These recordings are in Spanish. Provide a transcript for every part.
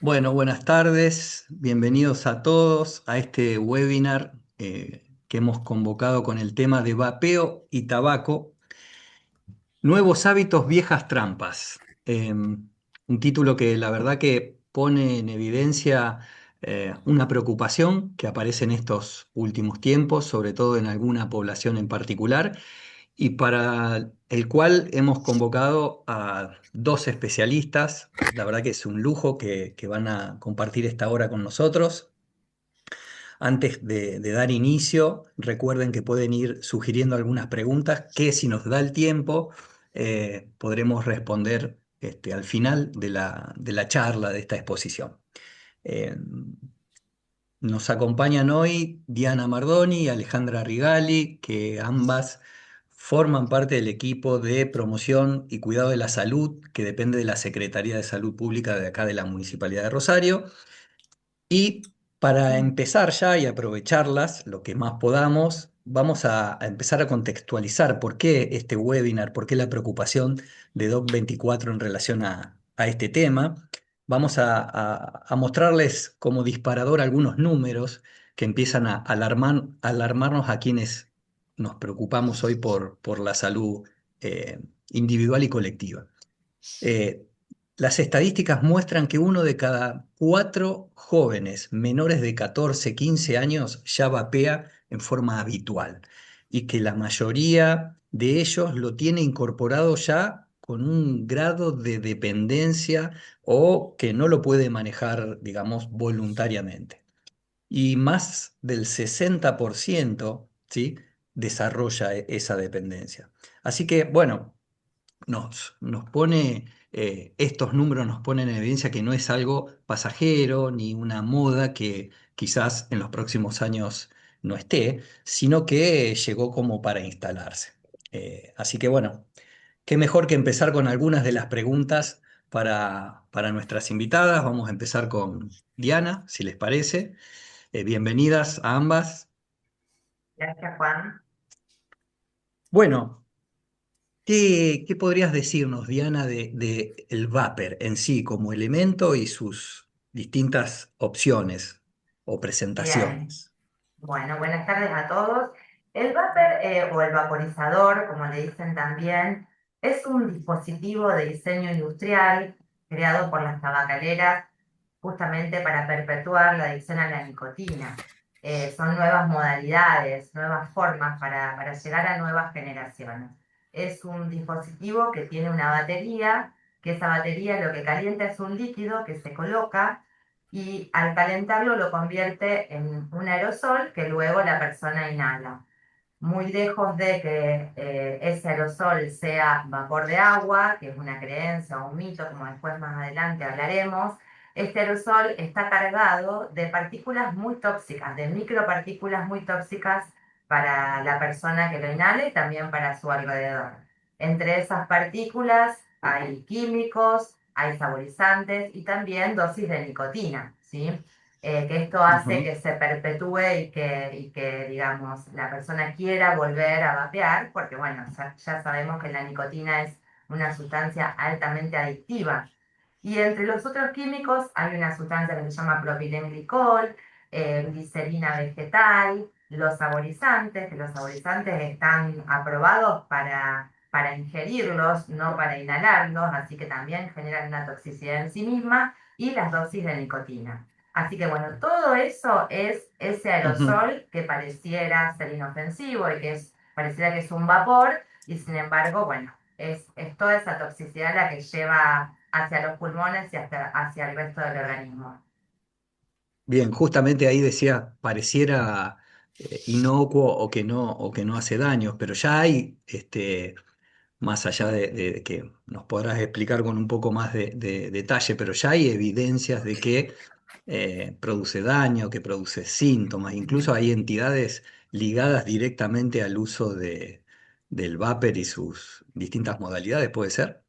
Bueno, buenas tardes, bienvenidos a todos a este webinar que hemos convocado con el tema de vapeo y tabaco, nuevos hábitos, viejas trampas. Un título que la verdad que pone en evidencia una preocupación que aparece en estos últimos tiempos, sobre todo en alguna población en particular, y para el cual hemos convocado a dos especialistas. La verdad que es un lujo que van a compartir esta hora con nosotros. Antes de dar inicio, recuerden que pueden ir sugiriendo algunas preguntas que, si nos da el tiempo, podremos responder al final de la charla, de esta exposición. Eh, Nos acompañan hoy Diana Mardoni y Alejandra Rigali, que ambas forman parte del equipo de promoción y cuidado de la salud, que depende de la Secretaría de Salud Pública de acá de la Municipalidad de Rosario. Y para empezar ya y aprovecharlas lo que más podamos, vamos a empezar a contextualizar por qué este webinar, por qué la preocupación de Doc24 en relación a este tema. Vamos a mostrarles como disparador algunos números que empiezan a alarmarnos a quienes nos preocupamos hoy por la salud eh, individual y colectiva. Eh, las estadísticas muestran que uno de cada cuatro jóvenes menores de 14, 15 años ya vapea en forma habitual y que la mayoría de ellos lo tiene incorporado ya con un grado de dependencia o que no lo puede manejar, digamos, voluntariamente. Y más del 60%, ¿sí?, desarrolla esa dependencia. Así que, bueno, nos pone, estos números nos ponen en evidencia que no es algo pasajero ni una moda que quizás en los próximos años no esté, sino que llegó como para instalarse. Así que bueno, qué mejor que empezar con algunas de las preguntas para nuestras invitadas. Vamos a empezar con Diana, si les parece. Bienvenidas a ambas. Gracias, Juan. Bueno, ¿qué podrías decirnos, Diana, de el vapor en sí como elemento y sus distintas opciones o Bien. presentaciones? Bueno, buenas tardes a todos. El vapor o el vaporizador, como le dicen también, es un dispositivo de diseño industrial creado por las tabacaleras justamente para perpetuar la adicción a la nicotina. Son nuevas modalidades, nuevas formas para llegar a nuevas generaciones. Es un dispositivo que tiene una batería, que esa batería lo que calienta es un líquido que se coloca y al calentarlo lo convierte en un aerosol que luego la persona inhala. Muy lejos de que ese aerosol sea vapor de agua, que es una creencia o un mito, como después más adelante hablaremos, este aerosol está cargado de partículas muy tóxicas, de micropartículas muy tóxicas para la persona que lo inhale y también para su alrededor. Entre esas partículas hay químicos, hay saborizantes y también dosis de nicotina, ¿sí? Que esto hace Ujú, que se perpetúe y que, digamos, la persona quiera volver a vapear, porque bueno, ya sabemos que la nicotina es una sustancia altamente adictiva. Y entre los otros químicos hay una sustancia que se llama propilenglicol, glicerina vegetal, los saborizantes, que los saborizantes están aprobados para ingerirlos, no para inhalarlos, así que también generan una toxicidad en sí misma, y las dosis de nicotina. Así que bueno, todo eso es ese ujú. aerosol que pareciera ser inofensivo y pareciera que es un vapor, y sin embargo, bueno, es toda esa toxicidad la que lleva hacia los pulmones y hacia el resto del organismo. Bien, justamente ahí decía, pareciera inocuo o que no hace daño, pero ya hay, más allá de que nos podrás explicar con un poco más de detalle, pero ya hay evidencias de que produce daño, que produce síntomas. Incluso hay entidades ligadas directamente al uso del vapor y sus distintas modalidades, ¿puede ser?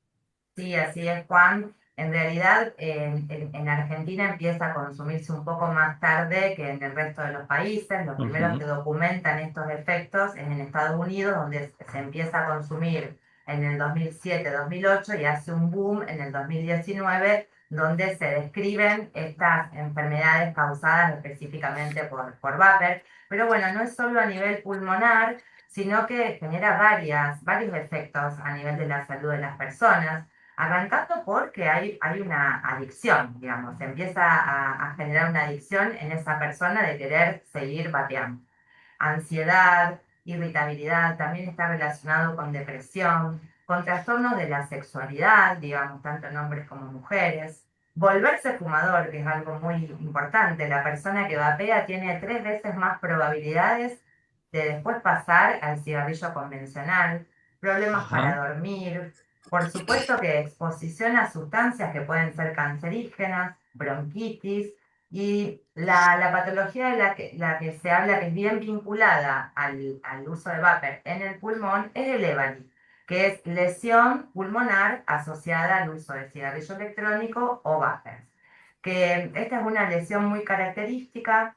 Sí, así es, Juan. En realidad, en Argentina empieza a consumirse un poco más tarde que en el resto de los países. Los primeros que Ujú, documentan estos efectos es en Estados Unidos, donde se empieza a consumir en el 2007-2008 y hace un boom en el 2019, donde se describen estas enfermedades causadas específicamente por vapor. Pero bueno, no es solo a nivel pulmonar, sino que genera varios efectos a nivel de la salud de las personas, arrancando porque hay una adicción, digamos, se empieza a generar una adicción en esa persona de querer seguir vapeando. Ansiedad, irritabilidad, también está relacionado con depresión, con trastornos de la sexualidad, digamos, tanto en hombres como mujeres. Volverse fumador, que es algo muy importante. La persona que vapea tiene 3 veces más probabilidades de después pasar al cigarrillo convencional, problemas Ajá. para dormir, por supuesto que exposición a sustancias que pueden ser cancerígenas, bronquitis, y la patología de la que se habla que es bien vinculada al uso de vapor en el pulmón es el EVALI, que es lesión pulmonar asociada al uso de cigarrillo electrónico o vapor. Que esta es una lesión muy característica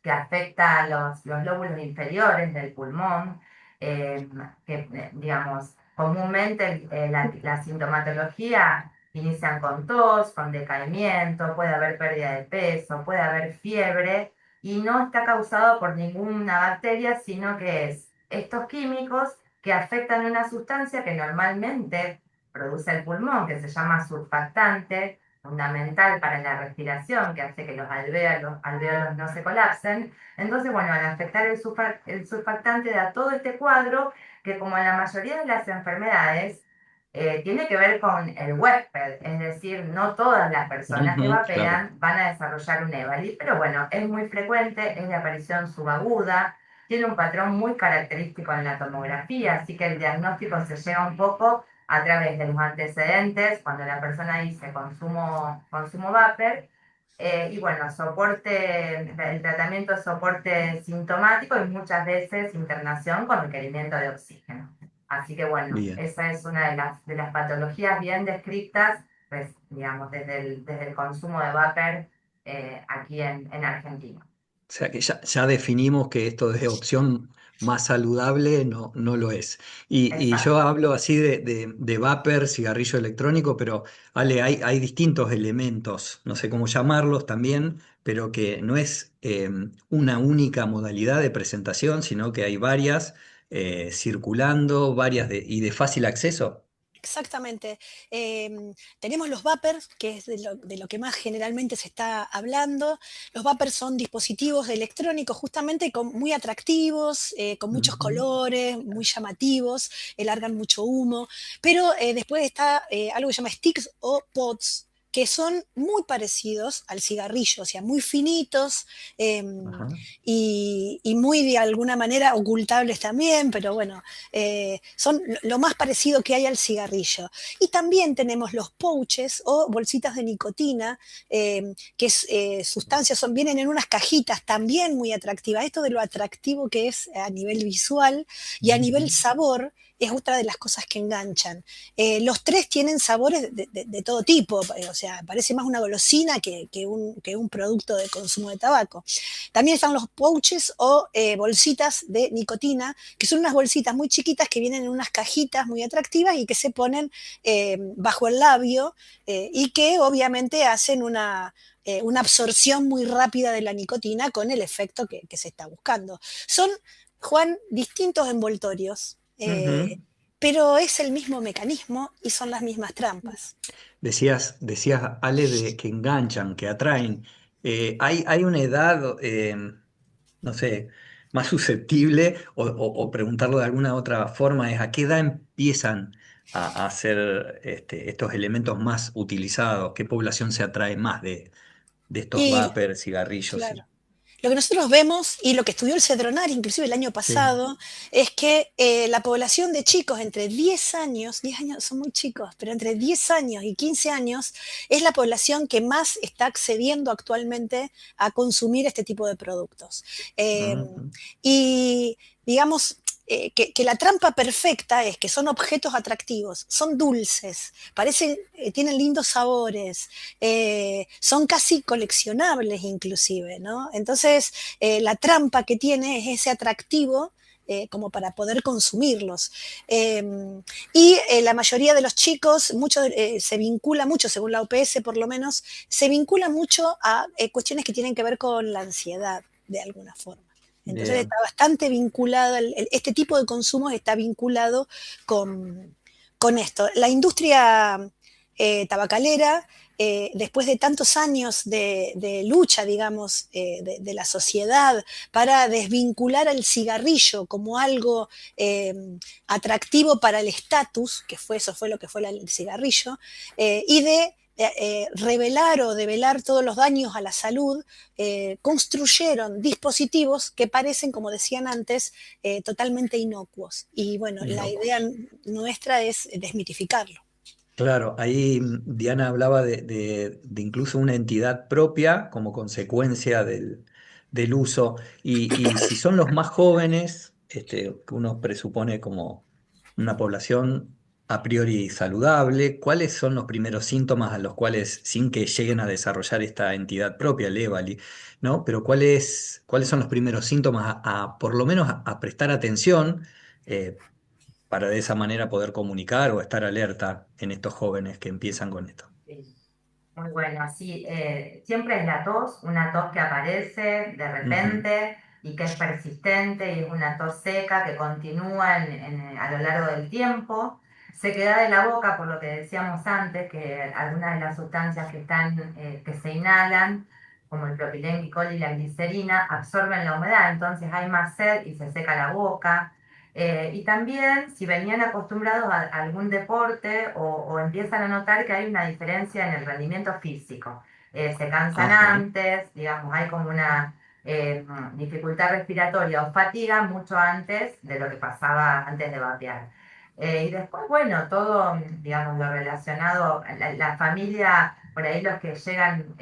que afecta a los lóbulos inferiores del pulmón, eh, que digamos, comúnmente la sintomatología inician con tos, con decaimiento, puede haber pérdida de peso, puede haber fiebre y no está causado por ninguna bacteria, sino que es estos químicos que afectan una sustancia que normalmente produce el pulmón, que se llama surfactante, fundamental para la respiración, que hace que los alvéolos no se colapsen. Entonces, bueno, al afectar el surfactante da todo este cuadro que, como en la mayoría de las enfermedades, tiene que ver con el huésped, es decir, no todas las personas que Ujú, claro. vapean van a desarrollar un EVALI, pero bueno, es muy frecuente, es de aparición subaguda, tiene un patrón muy característico en la tomografía, así que el diagnóstico se llega un poco a través de los antecedentes, cuando la persona dice consumo vapor, y bueno, el tratamiento es soporte sintomático y muchas veces internación con requerimiento de oxígeno. Así que bueno, Bien. esa es una de las patologías bien descritas, pues, digamos, desde el consumo de vapor aquí en Argentina. O sea que ya definimos que esto de opción más saludable no lo es. Y yo Exacto. hablo así de vapor, cigarrillo electrónico, pero Ale, hay distintos elementos, no sé cómo llamarlos también, pero que no es una única modalidad de presentación, sino que hay varias circulando, varias y de fácil acceso. Exactamente. Tenemos los vapers, que es de lo que más generalmente se está hablando. Los vapers son dispositivos electrónicos justamente muy atractivos, con muchos Ujú. colores, muy llamativos, largan mucho humo. Pero después está algo que se llama sticks o pods, que son muy parecidos al cigarrillo, o sea, muy finitos, eh, Ajá. y muy de alguna manera ocultables también, pero bueno, son lo más parecido que hay al cigarrillo. Y también tenemos los pouches o bolsitas de nicotina, que es sustancias, vienen en unas cajitas también muy atractivas. Esto de lo atractivo que es a nivel visual y a nivel Ujú. sabor es otra de las cosas que enganchan. Los tres tienen sabores de todo tipo, o sea, parece más una golosina que un producto de consumo de tabaco. También están los pouches o bolsitas de nicotina, que son unas bolsitas muy chiquitas que vienen en unas cajitas muy atractivas y que se ponen bajo el labio y que obviamente hacen una absorción muy rápida de la nicotina con el efecto que se está buscando. Son, Juan, distintos envoltorios, Ujú. pero es el mismo mecanismo y son las mismas trampas. Decías, Ale, de que enganchan, que atraen. Hay una edad, no sé, más susceptible, o preguntarlo de alguna otra forma, es a qué edad empiezan a ser estos elementos más utilizados, qué población se atrae más de estos Y vapers, cigarrillos. claro. Lo que nosotros vemos y lo que estudió el Cedronar, inclusive el año Sí. pasado, es que la población de chicos entre 10 años son muy chicos, pero entre 10 años y 15 años es la población que más está accediendo actualmente a consumir este tipo de productos. Eh, Ujú. y digamos, que la trampa perfecta es que son objetos atractivos, son dulces, parecen, tienen lindos sabores, son casi coleccionables inclusive, ¿no? Entonces, la trampa que tiene es ese atractivo como para poder consumirlos. Y la mayoría de los chicos, se vincula mucho, según la OPS por lo menos, se vincula mucho a cuestiones que tienen que ver con la ansiedad, de alguna forma. Entonces Bien. está bastante vinculado, este tipo de consumos está vinculado con esto. La industria tabacalera, después de tantos años de lucha, digamos, de la sociedad para desvincular al cigarrillo como algo atractivo para el estatus, eso fue lo que fue el cigarrillo, y de revelar o develar todos los daños a la salud, construyeron dispositivos que parecen, como decían antes, totalmente inocuos. Y bueno, la idea nuestra es desmitificarlo. Claro, ahí Diana hablaba de incluso una entidad propia como consecuencia del uso. Y si son los más jóvenes, que uno presupone como una población a priori saludable, ¿cuáles son los primeros síntomas a los cuales, sin que lleguen a desarrollar esta entidad propia, el EVALI, ¿no? Pero cuáles son los primeros síntomas por lo menos a prestar atención? Para de esa manera poder comunicar o estar alerta en estos jóvenes que empiezan con esto. Sí. Muy bueno, sí, siempre es la tos, una tos que aparece de Ujú. repente y que es persistente y es una tos seca que continúa a lo largo del tiempo. Se queda de la boca, por lo que decíamos antes, que algunas de las sustancias que se inhalan, como el propilenglicol y la glicerina, absorben la humedad, entonces hay más sed y se seca la boca. Y también, si venían acostumbrados a algún deporte o empiezan a notar que hay una diferencia en el rendimiento físico. Se cansan Ajá. antes, digamos, hay como una dificultad respiratoria o fatiga mucho antes de lo que pasaba antes de vapear. Y después, bueno, todo, digamos, lo relacionado, la familia, por ahí los que llegan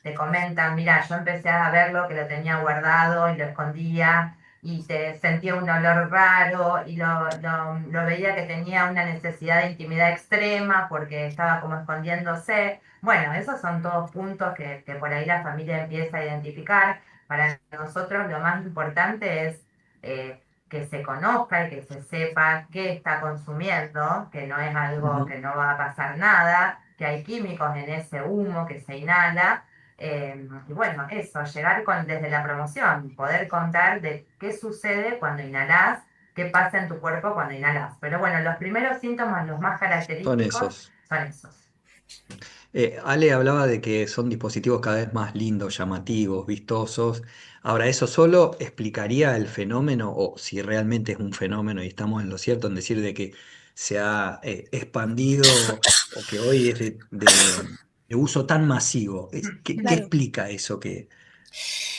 te comentan, mira, yo empecé a verlo que lo tenía guardado y lo escondía y te sentía un olor raro y lo veía que tenía una necesidad de intimidad extrema porque estaba como escondiéndose. Bueno, esos son todos puntos que por ahí la familia empieza a identificar. Para nosotros lo más importante es que se conozca y que se sepa qué está consumiendo, que no es algo Ujú. que no va a pasar nada, que hay químicos en ese humo que se inhala y bueno, eso, desde la promoción, poder contar de qué sucede cuando inhalás, qué pasa en tu cuerpo cuando inhalás. Pero bueno, los primeros síntomas, los más Son característicos, esos. son esos. Ale hablaba de que son dispositivos cada vez más lindos, llamativos, vistosos. Ahora, ¿eso solo explicaría el fenómeno o si realmente es un fenómeno y estamos en lo cierto en decir de que se ha expandido o que hoy es de uso tan masivo? ¿Qué Claro. explica eso que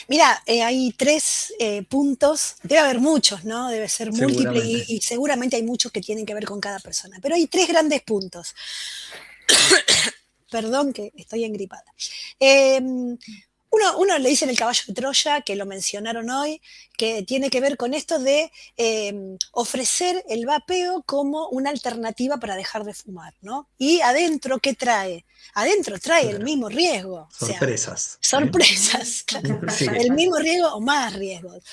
Mira, hay tres puntos, debe haber muchos, ¿no? Debe ser múltiple seguramente? y seguramente hay muchos que tienen que ver con cada persona, pero hay tres grandes puntos. Perdón que estoy engripada. Eh, uno le dicen el caballo de Troya, que lo mencionaron hoy, que tiene que ver con esto de ofrecer el vapeo como una alternativa para dejar de fumar, ¿no? Y adentro, ¿qué trae? Adentro trae el Claro, mismo riesgo, o sea, sorpresas. sorpresas, claro, Sí. el mismo riesgo o más riesgos.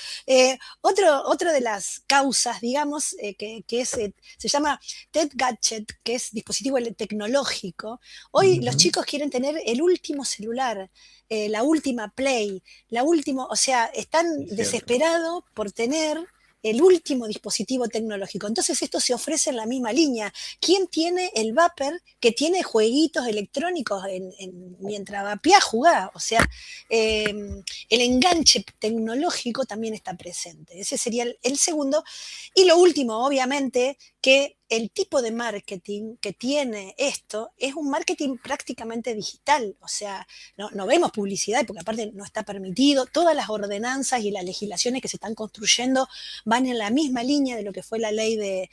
Otra de las causas, digamos, se llama TED Gadget, que es dispositivo tecnológico. Hoy los Ujú. chicos quieren tener el último celular, la última Play, o sea, están Es cierto. desesperados por tener el último dispositivo tecnológico. Entonces esto se ofrece en la misma línea. ¿Quién tiene el vapor que tiene jueguitos electrónicos mientras vapea, jugá? O sea, el enganche tecnológico también está presente. Ese sería el segundo. Y lo último, obviamente, que el tipo de marketing que tiene esto es un marketing prácticamente digital, o sea, no vemos publicidad porque aparte no está permitido, todas las ordenanzas y las legislaciones que se están construyendo van en la misma línea de lo que fue la ley de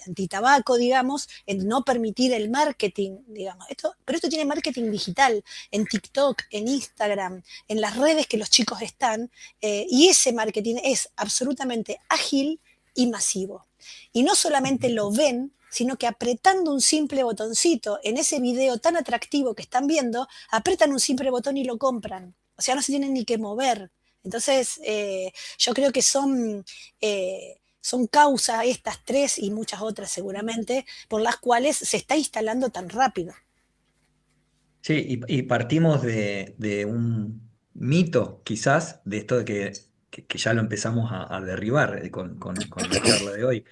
antitabaco, digamos, en no permitir el marketing, digamos, pero esto tiene marketing digital, en TikTok, en Instagram, en las redes que los chicos están, y ese marketing es absolutamente ágil y masivo. Y no solamente lo ven, sino que apretando un simple botoncito en ese video tan atractivo que están viendo, apretan un simple botón y lo compran. O sea, no se tienen ni que mover. Entonces, yo creo que son son causas, estas tres y muchas otras seguramente, por las cuales se está instalando tan rápido. Sí, y partimos de un mito, quizás, de esto de que ya lo empezamos a derribar con la charla de hoy,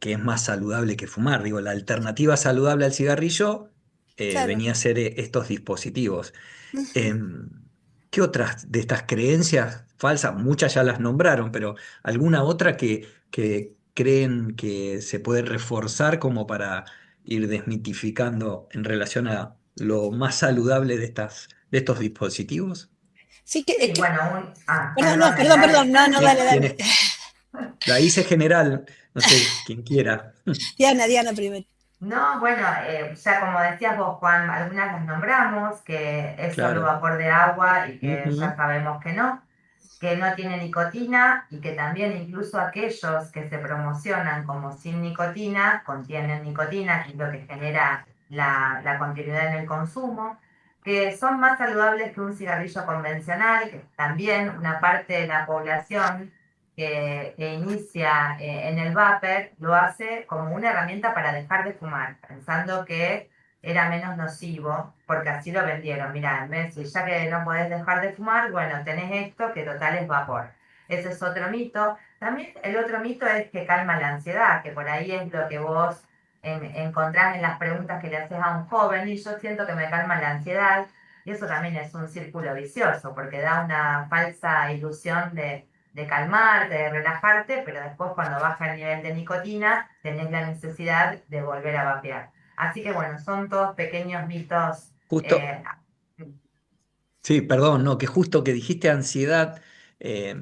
que es más saludable que fumar. Digo, la alternativa saludable al cigarrillo Claro. venía a ser estos dispositivos. Ujú. Em, ¿Qué otras de estas creencias falsas? Muchas ya las nombraron, pero ¿alguna otra que creen que se puede reforzar como para ir desmitificando en relación a lo más saludable de estos dispositivos? Sí, Sí, bueno, perdón, no, perdón, perdón, dale. perdón, no, no, dale, dale. Tienes, la hice general, no sé, quien quiera. Diana, Diana primero. No, bueno, ya como decías vos, Juan, algunas las nombramos, que es solo Claro. vapor de agua y que ya Ujú. sabemos que no tiene nicotina y que también incluso aquellos que se promocionan como sin nicotina contienen nicotina, que es lo que genera la continuidad en el consumo, que son más saludables que un cigarrillo convencional, que también una parte de la población que inicia en el vapor lo hace como una herramienta para dejar de fumar, pensando que era menos nocivo, porque así lo vendieron. Mira, en vez de ya que no podés dejar de fumar, bueno, tenés esto que total es vapor. Ese es otro mito. También el otro mito es que calma la ansiedad, que por ahí es lo que vos encontrás en las preguntas que le haces a un joven, y yo siento que me calma la ansiedad, y eso también es un círculo vicioso, porque da una falsa ilusión de calmarte, de relajarte, pero después cuando baja el nivel de nicotina, tenés la necesidad de volver a vapear. Así que bueno, son todos pequeños mitos. Justo, sí, perdón, no, que justo que dijiste ansiedad, eh,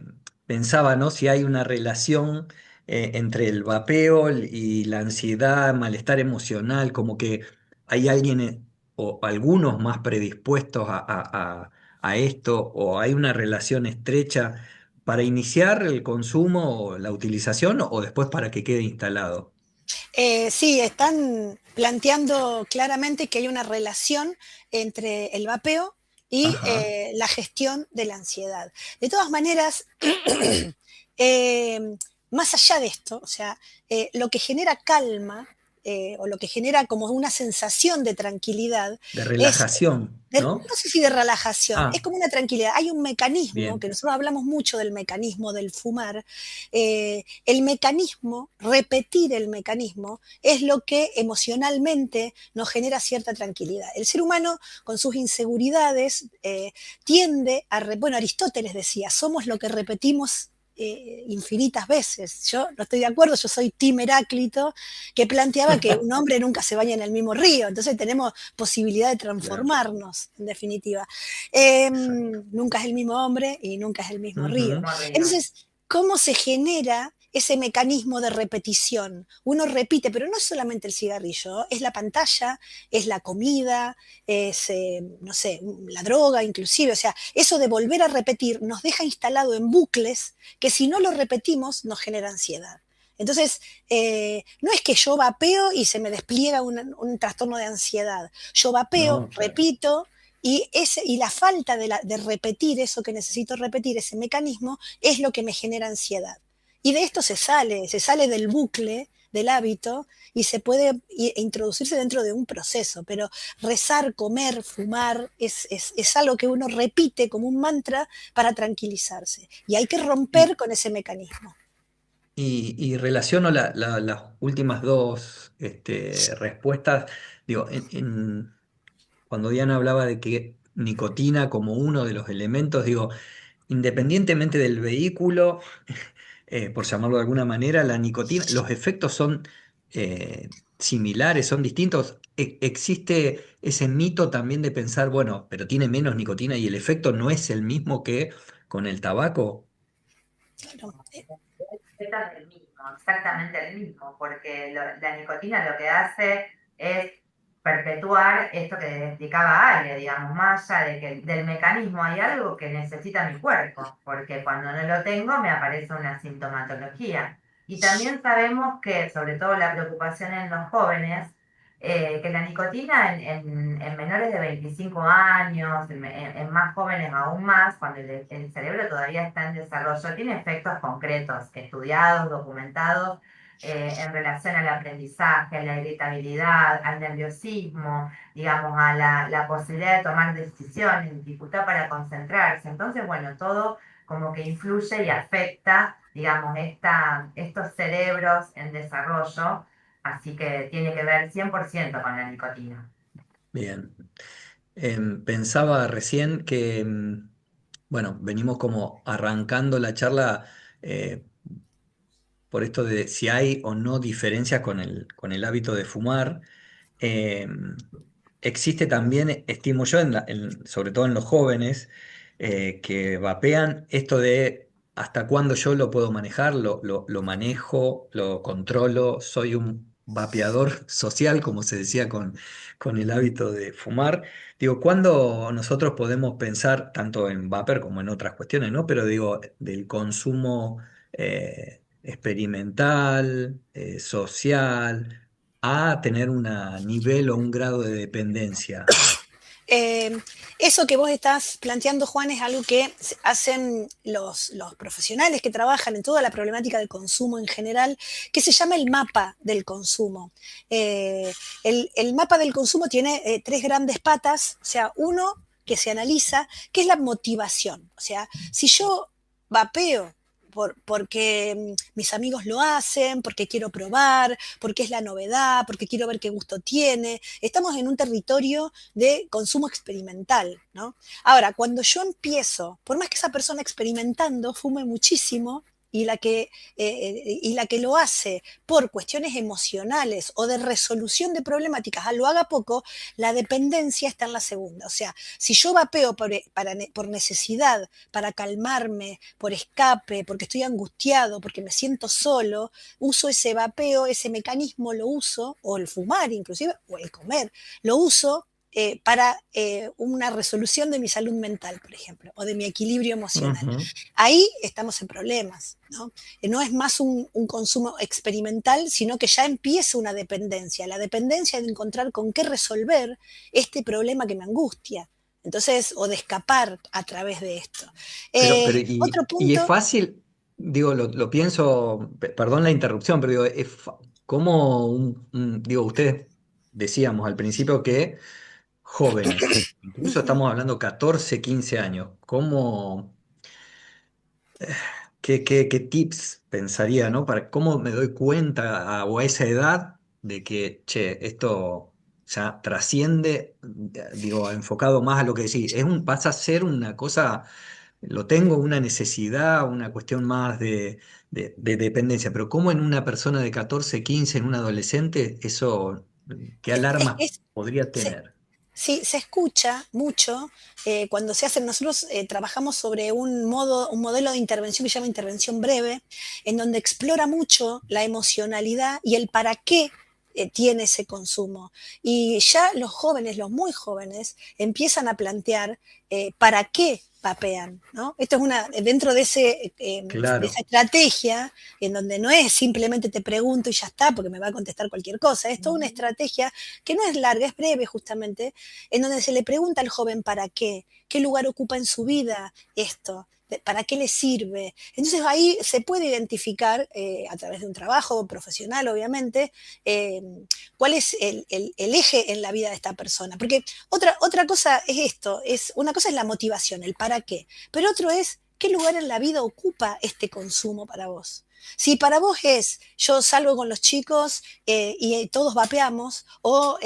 pensaba, ¿no? Si hay una relación entre el vapeo y la ansiedad, malestar emocional, como que hay alguien o algunos más predispuestos a esto, o hay una relación estrecha para iniciar el consumo o la utilización o después para que quede instalado. Sí, están planteando claramente que hay una relación entre el vapeo y Ajá, la gestión de la ansiedad. De todas maneras, eh, más allá de esto, o sea, lo que genera calma o lo que genera como una sensación de tranquilidad de es relajación, ¿no? no sé si de relajación, es Ah, como una tranquilidad. Hay un mecanismo, que bien. nosotros hablamos mucho del mecanismo del fumar, el mecanismo, repetir el mecanismo, es lo que emocionalmente nos genera cierta tranquilidad. El ser humano, con sus inseguridades, tiende a, bueno, Aristóteles decía, somos lo que repetimos infinitas veces. Yo no estoy de acuerdo, yo soy Tim Heráclito, que planteaba que un hombre nunca se baña en el mismo río, entonces tenemos posibilidad de Claro, transformarnos, en definitiva. exacto. Nunca es el mismo hombre y nunca es el mismo río. Ujú. Mismo río. Entonces, ¿cómo se genera ese mecanismo de repetición? Uno repite, pero no es solamente el cigarrillo, es la pantalla, es la comida, es, no sé, la droga inclusive. O sea, eso de volver a repetir nos deja instalado en bucles que si no lo repetimos nos genera ansiedad. Entonces, no es que yo vapeo y se me despliega un trastorno de ansiedad. Yo vapeo, No, claro. repito, y la falta de repetir eso que necesito repetir, ese mecanismo, es lo que me genera ansiedad. Y de esto se sale del bucle, del hábito, y se puede introducirse dentro de un proceso. Pero rezar, comer, fumar, es algo que uno repite como un mantra para tranquilizarse. Y hay que Y, romper con ese mecanismo. y relaciono las últimas dos respuestas. Digo, cuando Diana hablaba de que nicotina como uno de los elementos, digo, independientemente del vehículo, por llamarlo de alguna manera, la nicotina, los efectos son similares, son distintos. Existe ese mito también de pensar, bueno, pero tiene menos nicotina y el efecto no es el mismo que con el tabaco. Claro. Es el mismo, exactamente el mismo, porque la nicotina lo que hace es perpetuar esto que explicaba Ale, digamos, más allá de que del mecanismo hay algo que necesita mi cuerpo, porque cuando no lo tengo me aparece una sintomatología. Y también sabemos que, sobre todo la preocupación en los jóvenes, que la nicotina en menores de 25 años, en más jóvenes aún más, cuando el cerebro todavía está en desarrollo, tiene efectos concretos, estudiados, documentados, en relación al aprendizaje, a la irritabilidad, al nerviosismo, digamos, a la posibilidad de tomar decisiones, dificultad para concentrarse. Entonces, bueno, todo como que influye y afecta, digamos, estos cerebros en desarrollo. Así que tiene que ver 100% con la nicotina. Bien. Pensaba recién que, bueno, venimos como arrancando la charla eh, por esto de si hay o no diferencias con el hábito de fumar. Eh, Existe también, estimo yo, sobre todo en los jóvenes, que vapean esto de hasta cuándo yo lo puedo manejar, lo manejo, lo controlo, soy un vapeador social, como se decía con el hábito de fumar. Digo, ¿cuándo nosotros podemos pensar, tanto en vapor como en otras cuestiones, ¿no? Pero digo, del consumo experimental, social a tener un nivel o un grado de dependencia? Eh, Eso que vos estás planteando, Juan, es algo que hacen los profesionales que trabajan en toda la problemática del consumo en general, que se llama el mapa del consumo. El mapa del consumo tiene tres grandes patas, o sea, uno que se analiza, que es la motivación. O sea, si yo vapeo porque mis amigos lo hacen, porque quiero probar, porque es la novedad, porque quiero ver qué gusto tiene. Estamos en un territorio de consumo experimental, ¿no? Ahora, cuando yo empiezo, por más que esa persona experimentando fume muchísimo, y la que lo hace por cuestiones emocionales o de resolución de problemáticas, lo haga poco, la dependencia está en la segunda. O sea, si yo vapeo por necesidad, para calmarme, por escape, porque estoy angustiado, porque me siento solo, uso ese vapeo, ese mecanismo lo uso, o el fumar inclusive, o el comer, lo uso para una resolución de mi salud mental, por ejemplo, o de mi equilibrio emocional. Ujú. Ahí estamos en problemas, ¿no? No es más un consumo experimental, sino que ya empieza una dependencia, la dependencia de encontrar con qué resolver este problema que me angustia. Entonces, o de escapar a través de esto. Pero Otro y es punto, fácil, digo, lo pienso, perdón la interrupción, pero digo, como digo, ustedes decíamos al principio que jóvenes, incluso estamos hablando 14 15 años, ¿qué tips pensaría, ¿no? Para cómo me doy cuenta o a esa edad de que, che, esto ya trasciende, digo, enfocado más a lo que decís, pasa a ser una cosa, lo tengo, una necesidad, una cuestión más de dependencia, pero ¿cómo en una persona de 14 15 en un adolescente, eso, qué es, alarmas es, podría se, tener? sí, se escucha mucho cuando se hacen. Nosotros trabajamos sobre un modelo de intervención que se llama intervención breve, en donde explora mucho la emocionalidad y el para qué tiene ese consumo. Y ya los jóvenes, los muy jóvenes, empiezan a plantear para qué vapean, ¿no? Esto es dentro de esa Claro. estrategia, en donde no es simplemente te pregunto y ya está, porque me va a contestar cualquier cosa. Es toda una estrategia que no es larga, es breve justamente, en donde se le pregunta al joven para qué lugar ocupa en su vida esto, para qué le sirve. Entonces ahí se puede identificar, a través de un trabajo profesional, obviamente, eh, cuál es el eje en la vida de esta persona. Porque otra cosa es esto, una cosa es la motivación, el para qué, pero otro es qué lugar en la vida ocupa este consumo para vos. Si para vos es, yo salgo con los chicos y todos vapeamos, o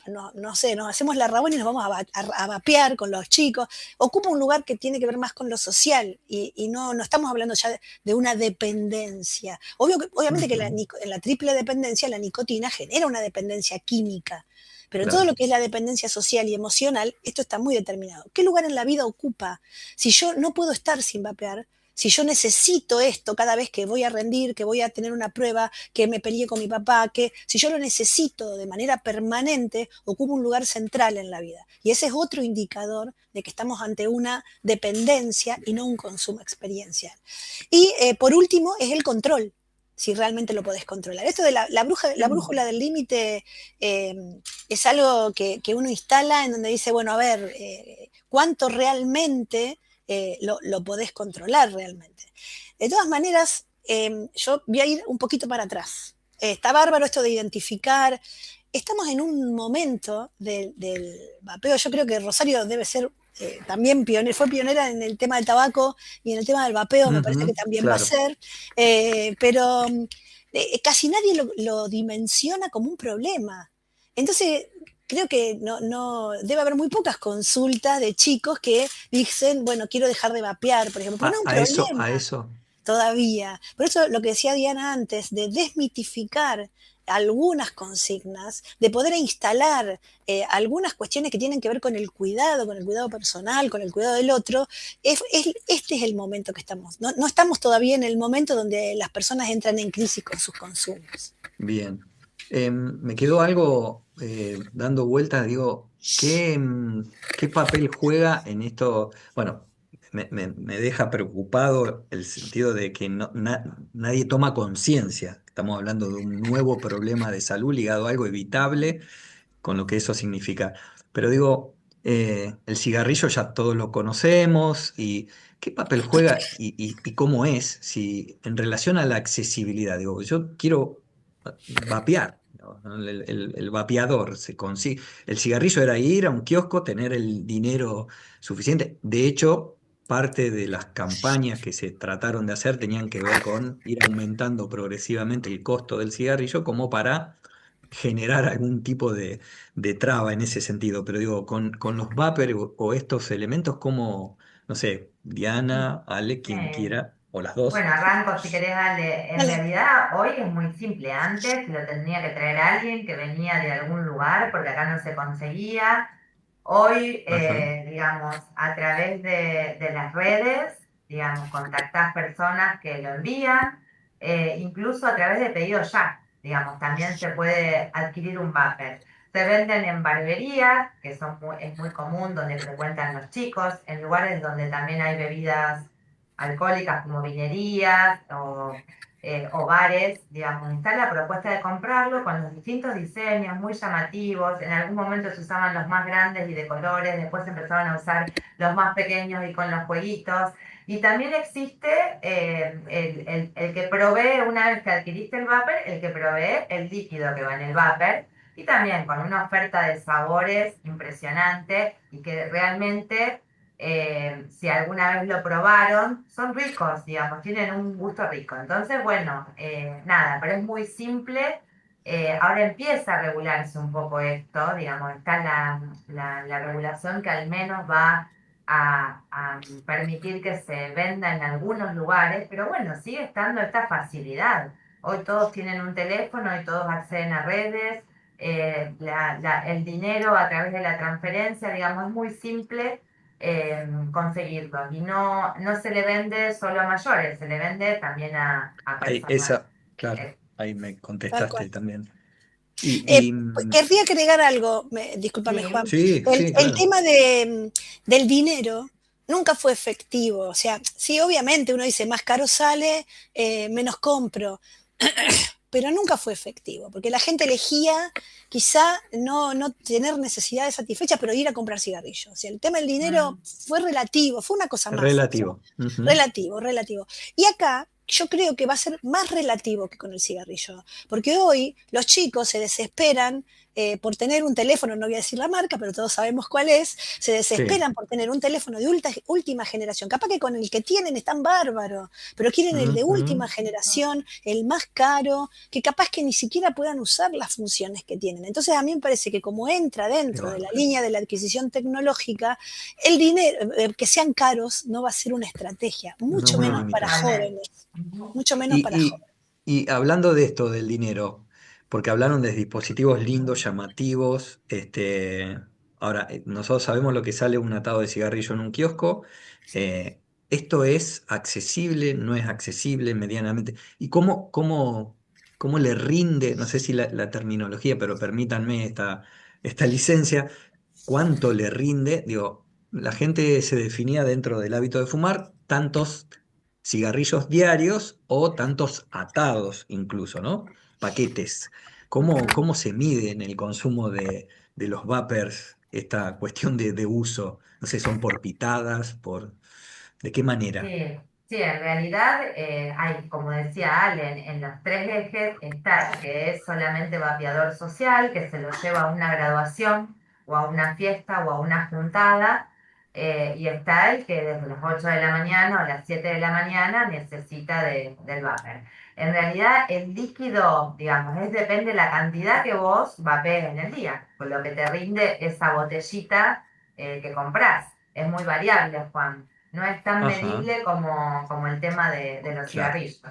no sé, nos hacemos la rabona y nos vamos a vapear con los chicos, ocupa un lugar que tiene que ver más con lo social y no estamos hablando ya de una dependencia. Obviamente que Ujú. en la triple dependencia la nicotina genera una dependencia química, pero en todo lo Claro. que es la dependencia social y emocional, esto está muy determinado. ¿Qué lugar en la vida ocupa? Si yo no puedo estar sin vapear, si yo necesito esto cada vez que voy a rendir, que voy a tener una prueba, que me peleé con mi papá, que si yo lo necesito de manera permanente, ocupa un lugar central en la vida. Y ese es otro indicador de que estamos ante una dependencia y no un consumo experiencial. Y por último es el control. si realmente lo podés controlar. Esto de la brújula del límite eh, es algo que uno instala en donde dice, bueno, a ver, ¿cuánto realmente lo podés controlar realmente? De todas maneras, yo voy a ir un poquito para atrás. Está bárbaro esto de identificar. Estamos en un momento del vapeo. Yo creo que Rosario debe ser también fue pionera en el tema del tabaco y en el tema del vapeo, me parece que Ujú, también va a claro. ser, pero casi nadie lo dimensiona como un problema. Entonces, creo que debe haber muy pocas consultas de chicos que dicen, bueno, quiero dejar de vapear, por ejemplo, porque no es un A problema eso. todavía. Por eso lo que decía Diana antes, de desmitificar algunas consignas, de poder instalar algunas cuestiones que tienen que ver con el cuidado personal, con el cuidado del otro, este es el momento que estamos. No, no estamos todavía en el momento donde las personas entran en crisis con sus consumos. Bien. Me quedó algo dando vueltas, digo, ¿qué papel juega en esto? Bueno, me deja preocupado el sentido de que nadie toma conciencia. Estamos hablando de un nuevo problema de salud ligado a algo evitable, con lo que eso significa. Pero digo, el cigarrillo ya todos lo conocemos y ¿qué papel juega y cómo es si en relación a la accesibilidad? Digo, yo quiero vapear, ¿no? El vapeador se consigue. El cigarrillo era ir a un kiosco, tener el dinero suficiente. De hecho, parte de las campañas que se trataron de hacer tenían que ver con ir aumentando progresivamente el costo del cigarrillo como para generar algún tipo de traba en ese sentido. Pero digo, con los vapers o estos elementos, como, no sé, Diana, Ale, quien Eh, quiera, o las dos. Bueno, arranco si querés, Ale. En Dale. realidad, hoy es muy simple. Antes lo tendría que traer alguien que venía de algún lugar, porque acá no se conseguía. Hoy, Ajá. digamos, a través de las redes, digamos, contactás personas que lo envían, incluso a través de pedido ya, digamos, también se puede adquirir un vapor. Se venden en barberías, que es muy común, donde frecuentan los chicos, en lugares donde también hay bebidas alcohólicas como vinerías o bares, digamos, está la propuesta de comprarlo con los distintos diseños muy llamativos. En algún momento se usaban los más grandes y de colores, después se empezaron a usar los más pequeños y con los jueguitos. Y también existe el que provee, una vez que adquiriste el vapor, el que provee el líquido que va en el vapor, y también con una oferta de sabores impresionante y que realmente, si alguna vez lo probaron, son ricos, digamos, tienen un gusto rico. Entonces, bueno, nada, pero es muy simple. Ahora empieza a regularse un poco esto, digamos, está la regulación que al menos va a permitir que se venda en algunos lugares, pero bueno, sigue estando esta facilidad. Hoy todos tienen un teléfono y todos acceden a redes, el dinero a través de la transferencia, digamos, es muy simple conseguirlo. Y no se le vende solo a mayores, se le vende también a Ahí, personas. esa, claro, eh, ahí me Tal cual. contestaste también. Y, Querría agregar algo, discúlpame sí, Juan, sí, sí, el claro. tema del dinero nunca fue efectivo, o sea, sí, obviamente uno dice, más caro sale, menos compro, pero nunca fue efectivo, porque la gente elegía quizá no tener necesidades satisfechas, pero ir a comprar cigarrillos. O sea, el tema del dinero mm, fue relativo, fue una cosa más. Relativo. Ujú. Relativo, relativo. Y acá yo creo que va a ser más relativo que con el cigarrillo, porque hoy los chicos se desesperan por tener un teléfono, no voy a decir la marca, pero todos sabemos cuál es, se Sí. desesperan por tener un teléfono de última generación. Capaz que con el que tienen están bárbaros, pero quieren el de última Ujú. generación, el más caro, que capaz que ni siquiera puedan usar las funciones que tienen. Entonces a mí me parece que como entra Qué dentro de la bárbaro. línea de la adquisición tecnológica, el dinero, que sean caros, no va a ser una estrategia, No es mucho una menos para limitación. totalmente. jóvenes, Ujú. mucho menos Y, para jóvenes. hablando de esto, del dinero, porque hablaron de dispositivos lindos, llamativos, ahora, nosotros sabemos lo que sale un atado de cigarrillo en un kiosco, ¿esto es accesible, no es accesible medianamente? ¿Y cómo le rinde, no sé si la terminología, pero permítanme esta licencia, cuánto le rinde? Digo, la gente se definía dentro del hábito de fumar tantos cigarrillos diarios o tantos atados incluso, ¿no? Paquetes. Ujú. ¿Cómo se mide en el consumo de los vapers esta cuestión de uso? No sé, ¿son por pitadas, de qué manera? Sí, sí, en realidad hay, como decía Allen, en los tres ejes está el que es solamente vapeador social, que se lo lleva a una graduación o a una fiesta o a una juntada, y está el que desde las 8 de la mañana o las 7 de la mañana necesita del vapor. En realidad el líquido, digamos, depende de la cantidad que vos vapees en el día, con lo que te rinde esa botellita que comprás. Es muy variable, Juan. No es tan Ajá, medible como el tema de los claro. cigarrillos.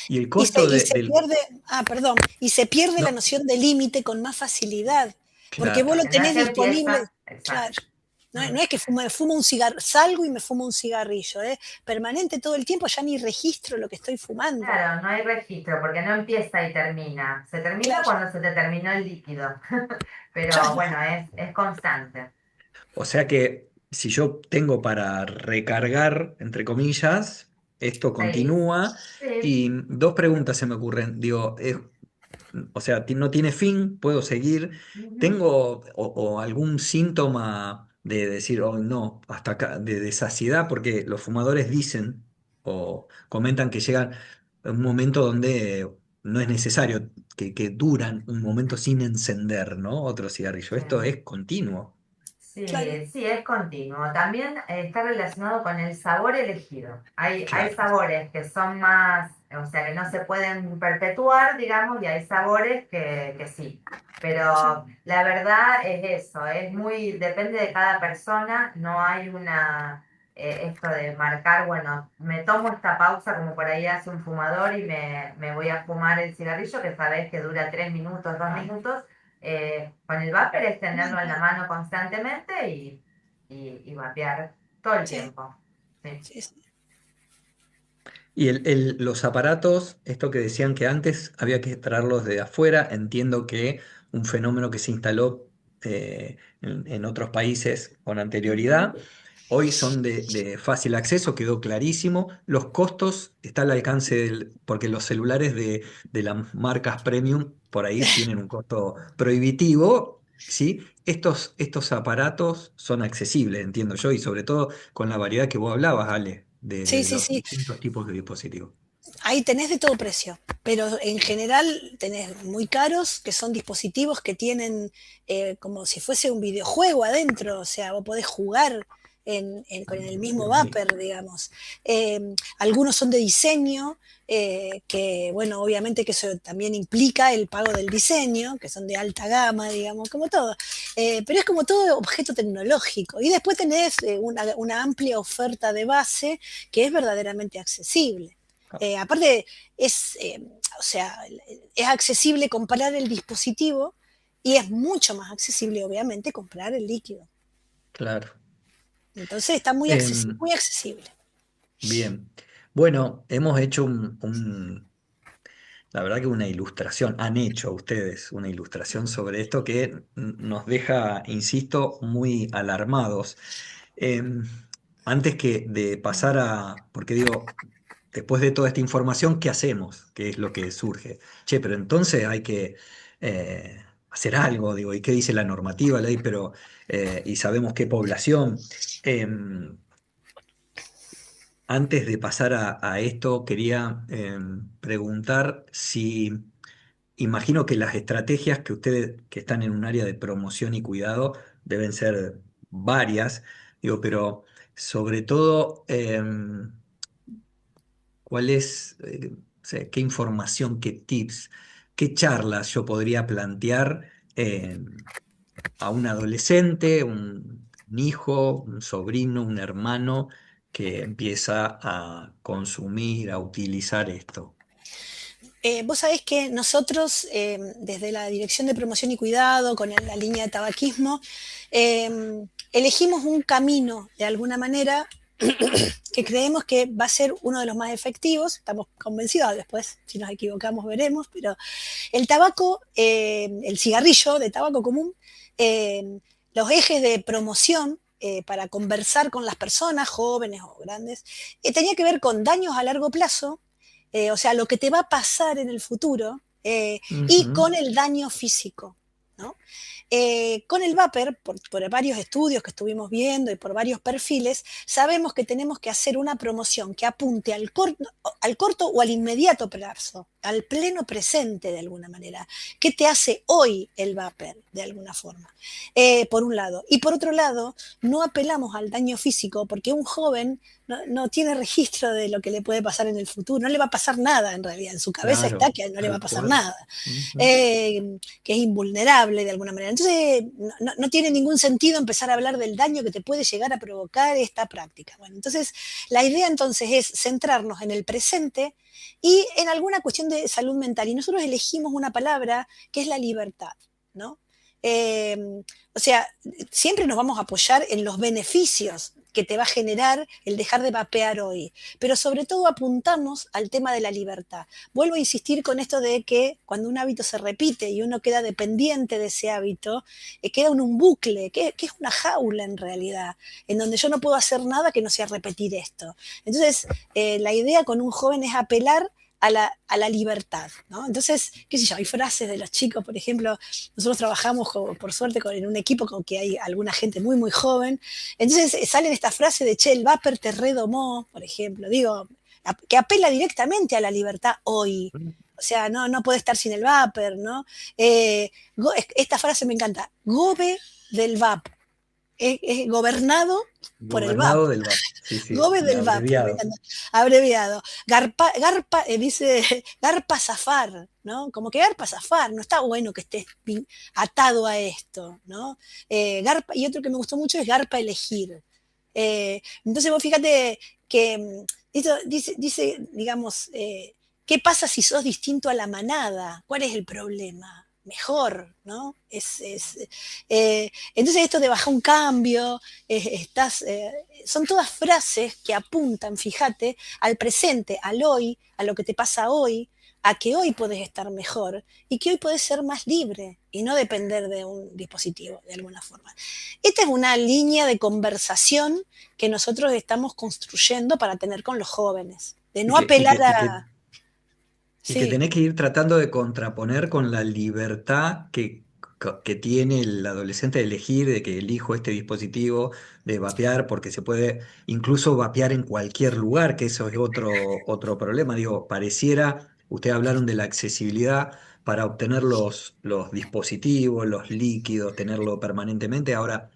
¿Y el Y se, costo y se del... pierde, perdón, y se pierde la No, noción de límite con más facilidad, porque vos claro. lo Porque no es tenés que disponible, empieza, claro. exacto. No Mm. es que fumo un cigarro, salgo y me fumo un cigarrillo, permanente todo el tiempo, ya ni registro lo que estoy fumando. Claro, no hay registro porque no empieza y termina. Se termina Claro, cuando se te terminó el líquido, pero claro, bueno, es constante. O sea que si yo tengo para recargar, entre comillas, esto Sí, continúa. sí. Y dos preguntas se me ocurren. Digo, o sea, no tiene fin, puedo seguir. Ujú. ¿Tengo o algún síntoma de decir, oh no, hasta acá, de saciedad? Porque los fumadores dicen o comentan que llegan a un momento donde no es necesario, que duran un momento sin encender, ¿no? Otro cigarrillo. Sí. Esto es continuo. claro. Sí, sí, es continuo. También está relacionado con el sabor elegido. Hay Claro. sabores que son más, o sea, que no se pueden perpetuar, digamos, y hay sabores que sí. Sí, Pero la verdad es eso, es muy, depende de cada persona, no hay esto de marcar, bueno, me tomo esta pausa como por ahí hace un fumador y me voy a fumar el cigarrillo, que sabes que dura 3 minutos, 2 minutos. Con el vapor es tenerlo en la mano constantemente y vapear todo el sí, tiempo. Sí. sí, sí. Y los aparatos, esto que decían que antes había que traerlos de afuera, entiendo que un fenómeno que se instaló en otros países con Ujú. anterioridad, hoy son de fácil acceso, quedó clarísimo. Los costos están al alcance porque los celulares de las marcas premium por ahí tienen un costo prohibitivo. ¿Sí? Estos aparatos son accesibles, entiendo yo, y sobre todo con la variedad que vos hablabas, Ale, Sí, de sí, los sí. distintos tipos de dispositivos. Ahí tenés de todo precio, pero en general tenés muy caros, que son dispositivos que tienen como si fuese un videojuego adentro, o sea, vos podés jugar con el mismo Sí, vapor, digamos. Algunos son de diseño, que bueno, obviamente que eso también implica el pago del diseño, que son de alta gama, digamos, como todo. Pero es como todo objeto tecnológico. Y después tenés una amplia oferta de base que es verdaderamente accesible. Aparte, es, o sea, es accesible comprar el dispositivo y es mucho más accesible, obviamente, comprar el líquido. claro. Entonces está Em, muy accesible. bien. Bueno, hemos hecho la verdad que una ilustración, han hecho ustedes una ilustración sobre esto que nos deja, insisto, muy alarmados. Em, Antes que de pasar porque digo, después de toda esta información, ¿qué hacemos? ¿Qué es lo que surge? Che, pero entonces hay que hacer algo, digo, ¿y qué dice la normativa, ley? Pero, y sabemos qué población. Em, Antes de pasar a esto, quería preguntar si, imagino que las estrategias que ustedes que están en un área de promoción y cuidado deben ser varias, digo, pero sobre todo, ¿cuál es, o sea, qué información, qué tips, qué charlas yo podría plantear a un adolescente, un hijo, un sobrino, un hermano que empieza a consumir, a utilizar esto? Vos sabés que nosotros, desde la Dirección de Promoción y Cuidado, con la línea de tabaquismo, elegimos un camino, de alguna manera, que creemos que va a ser uno de los más efectivos. Estamos convencidos, después, si nos equivocamos, veremos, pero el tabaco, el cigarrillo de tabaco común, los ejes de promoción para conversar con las personas, jóvenes o grandes, tenía que ver con daños a largo plazo, o sea, lo que te va a pasar en el futuro, y Ujú. con el daño físico, ¿no? Con el vapor, por varios estudios que estuvimos viendo y por varios perfiles, sabemos que tenemos que hacer una promoción que apunte al corto o al inmediato plazo, al pleno presente de alguna manera. ¿Qué te hace hoy el vapor de alguna forma? Por un lado. Y por otro lado, no apelamos al daño físico porque un joven no tiene registro de lo que le puede pasar en el futuro, no le va a pasar nada en realidad, en su cabeza está Claro, que no le va a tal pasar cual. nada, Ujú. que es invulnerable de alguna manera. Entonces, no tiene ningún sentido empezar a hablar del daño que te puede llegar a provocar esta práctica. Bueno, entonces, la idea entonces es centrarnos en el presente y en alguna cuestión de salud mental. Y nosotros elegimos una palabra que es la libertad, ¿no? Eh, o sea, siempre nos vamos a apoyar en los beneficios que te va a generar el dejar de vapear hoy, pero sobre todo apuntamos al tema de la libertad. Vuelvo a insistir con esto de que cuando un hábito se repite y uno queda dependiente de ese hábito, queda en un bucle, que es una jaula en realidad, en donde yo no puedo hacer nada que no sea repetir esto. Entonces, la idea con un joven es apelar a la libertad, ¿no? Entonces, qué sé yo, hay frases de los chicos, por ejemplo, nosotros trabajamos por suerte en un equipo con que hay alguna gente muy, muy joven, entonces salen estas frases de, che, el vapor te redomó, por ejemplo, digo, que apela directamente a la libertad hoy. O sea, no puede estar sin el vapor, ¿no? Esta frase me encanta. Gobe del VAP. Es gobernado por el VAP. Gobernado del VAP. Sí, sí, Gobe del VAP, me abreviado. encanta. Abreviado. Garpa, dice Garpa Zafar, ¿no? Como que Garpa Zafar, no está bueno que estés atado a esto, ¿no? Garpa, y otro que me gustó mucho es Garpa Elegir. Entonces vos fíjate que esto dice digamos, ¿qué pasa si sos distinto a la manada? ¿Cuál es el problema? Mejor, ¿no? Entonces esto de bajar un cambio, son todas frases que apuntan, fíjate, al presente, al hoy, a lo que te pasa hoy, a que hoy podés estar mejor y que hoy podés ser más libre y no depender de un dispositivo de alguna forma. Esta es una línea de conversación que nosotros estamos construyendo para tener con los jóvenes, de Y no que, y apelar que, y que, a... y que Sí, tenés que ir tratando de contraponer con la libertad que tiene el adolescente de elegir, de que elijo este dispositivo, de vapear, porque se puede incluso vapear en cualquier lugar, que eso es otro problema. Digo, pareciera, ustedes hablaron de la accesibilidad para obtener los dispositivos, los líquidos, tenerlo permanentemente. Ahora,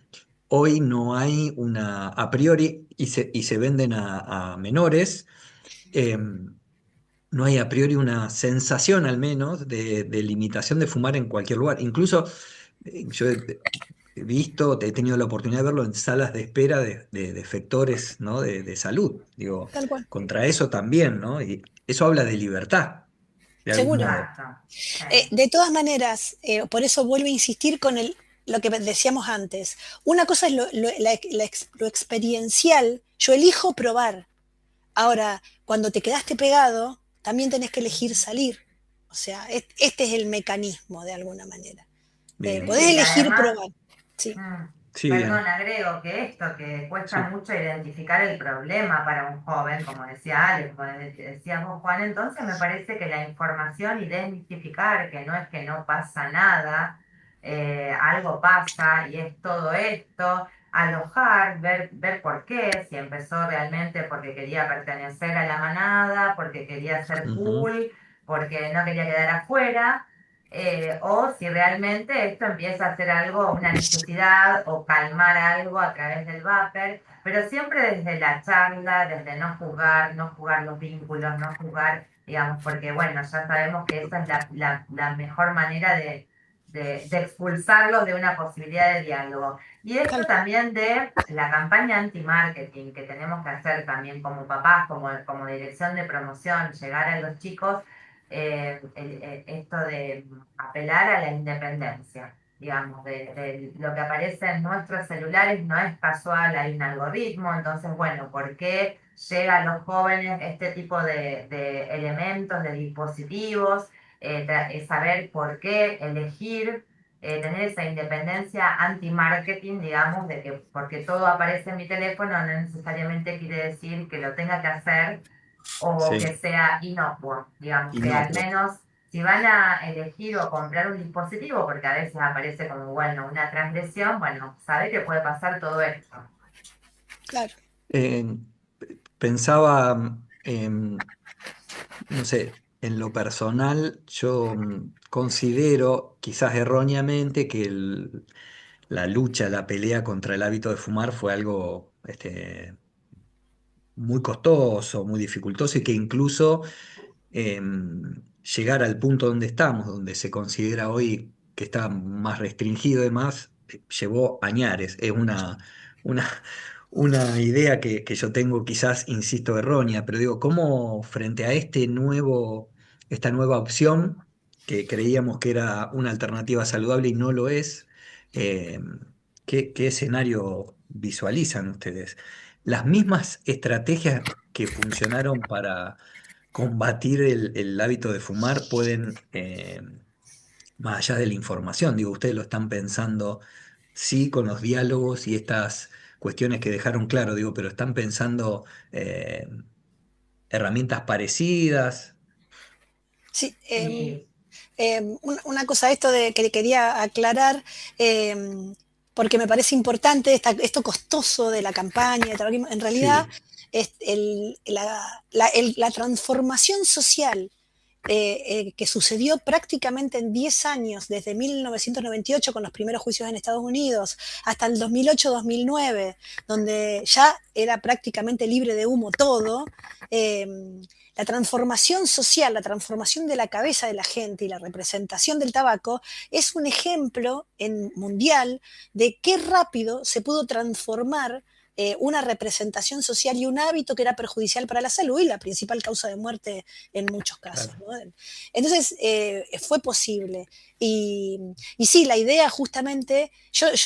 hoy no hay una, a priori, y se venden a menores. No hay a priori una sensación al menos de limitación de fumar en cualquier lugar. Incluso yo he visto, he tenido la oportunidad de verlo en salas de espera de efectores, ¿no? de salud. Digo, tal cual, contra eso también, ¿no? Y eso habla de libertad, de algún seguro. modo. Exacto. Sí. De todas maneras, por eso vuelvo a insistir con lo que decíamos antes. Una cosa es lo experiencial. Yo elijo probar. Ahora, cuando te quedaste pegado, también tenés que elegir salir. O sea, este es el mecanismo de alguna manera. Bien, Podés Sí, y elegir además, probar. Sí, mm, sí, perdón, Diana, agrego que esto, que cuesta sí. mucho identificar el problema para un joven, como decía Alex, como decías vos, Juan, entonces me parece que la información y desmitificar que no es que no pasa nada, algo pasa y es todo esto, alojar, ver por qué, si empezó realmente porque quería pertenecer a la manada, porque quería ser Ujú, cool, porque no quería quedar afuera, o si realmente esto empieza a ser algo, una necesidad o calmar algo a través del vapor, pero siempre desde la charla, desde no jugar los vínculos, no jugar, digamos, porque bueno, ya sabemos que esa es la mejor manera de expulsarlos de una posibilidad de diálogo. Y esto tal cual. también de la campaña anti-marketing que tenemos que hacer también como papás, como dirección de promoción, llegar a los chicos, esto de apelar a la independencia, digamos, de lo que aparece en nuestros celulares no es casual, hay un algoritmo, entonces, bueno, ¿por qué llega a los jóvenes este tipo de elementos, de dispositivos? Saber por qué elegir. tener esa independencia anti-marketing, digamos, de que porque todo aparece en mi teléfono no necesariamente quiere decir que lo tenga que hacer o Sí, que sea inocuo, digamos, que al inocuo. menos si van a elegir o comprar un dispositivo, porque a veces aparece como, bueno, una transgresión, bueno, sabe que puede pasar todo esto. Claro. Eh, Pensaba, no sé, en lo personal, yo considero, quizás erróneamente, que la lucha, la pelea contra el hábito de fumar fue algo muy costoso, muy dificultoso y que incluso eh, llegar al punto donde estamos, donde se considera hoy que está más restringido y demás, llevó añares. Es una, una idea que yo tengo, quizás, insisto, errónea, pero digo, ¿cómo frente a esta nueva opción, que creíamos que era una alternativa saludable y no lo es, eh, qué escenario visualizan ustedes? Las mismas estrategias que funcionaron para combatir el hábito de fumar pueden, más allá de la información, digo, ustedes lo están pensando, sí, con los diálogos y estas cuestiones que dejaron claro, digo, pero están pensando herramientas parecidas. Sí, Sí, una cosa esto de que quería aclarar, eh, porque me parece importante esto costoso de la campaña, de tabaquismo, en realidad Sí, es la transformación social que sucedió prácticamente en 10 años, desde 1998 con los primeros juicios en Estados Unidos hasta el 2008-2009, donde ya era prácticamente libre de humo todo. eh, la transformación social, la transformación de la cabeza de la gente y la representación del tabaco es un ejemplo mundial de qué rápido se pudo transformar una representación social y un hábito que era perjudicial para la salud y la principal causa de muerte en muchos casos, claro. ¿no? Entonces, fue posible. Y sí, la idea justamente,